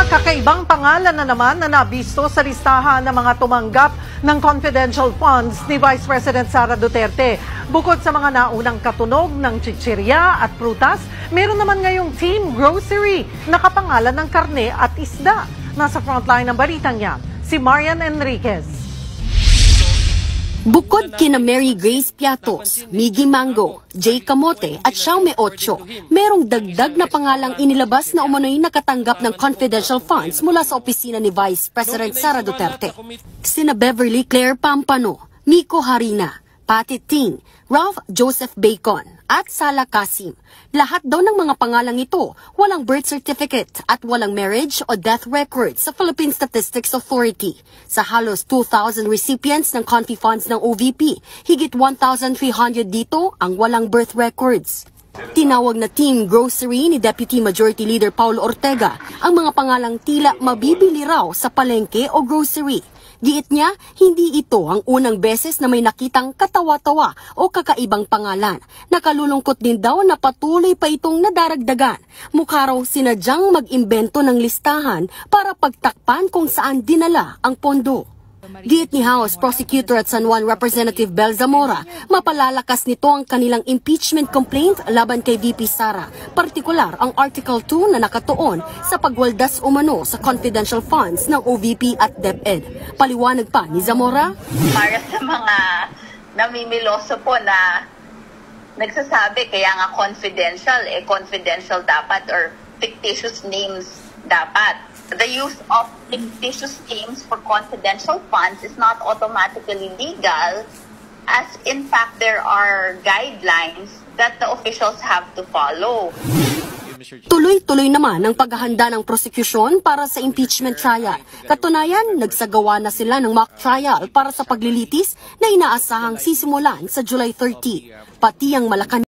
Samantala, kakaibang pangalan na naman na nabisto sa listahan ng mga tumanggap ng confidential funds ni Vice President Sara Duterte. Bukod sa mga naunang katunog ng chichirya at prutas, meron naman ngayong Team Grocery na kapangalan ng karne at isda. Nasa frontline ng balitang yan, si Marian Enriquez. Bukod kina Mary Grace Piatos, Miggy Mango, Jay Camote at Xiaomi Ocho, merong dagdag na pangalang inilabas na umano'y nakatanggap ng confidential funds mula sa opisina ni Vice President Sara Duterte. Sina Beverly Claire Pampano, Miko Harina, Patty Ting, Ralph Joseph Bacon at Sala Kasim. Lahat daw ng mga pangalang ito walang birth certificate at walang marriage o death record sa Philippine Statistics Authority. Sa halos 2,000 recipients ng Confi Funds ng OVP, higit 1,300 dito ang walang birth records. Tinawag na Team Grocery ni Deputy Majority Leader Paulo Ortega ang mga pangalang tila mabibili raw sa palengke o grocery. Giit niya, hindi ito ang unang beses na may nakitang katawa-tawa o kakaibang pangalan. Nakalulungkot din daw na patuloy pa itong nadaragdagan. Mukha raw sinadyang mag-imbento ng listahan para pagtakpan kung saan dinala ang pondo. Giit ni House Prosecutor at San Juan Representative Bel Zamora, mapalalakas nito ang kanilang impeachment complaint laban kay VP Sara, partikular ang Article 2 na nakatuon sa pagwaldas umano sa confidential funds ng OVP at DepEd. Paliwanag pa ni Zamora, para sa mga namimiloso po na nagsasabi kaya nga confidential dapat or fictitious names dapat. The use of fictitious names for confidential funds is not automatically legal, as in fact there are guidelines that the officials have to follow. Tuloy-tuloy naman ang paghahanda ng prosecution para sa impeachment trial. Katunayan, nagsagawa na sila ng mock trial para sa paglilitis na inaasahang sisimulan sa July 30. Pati ang Malacanang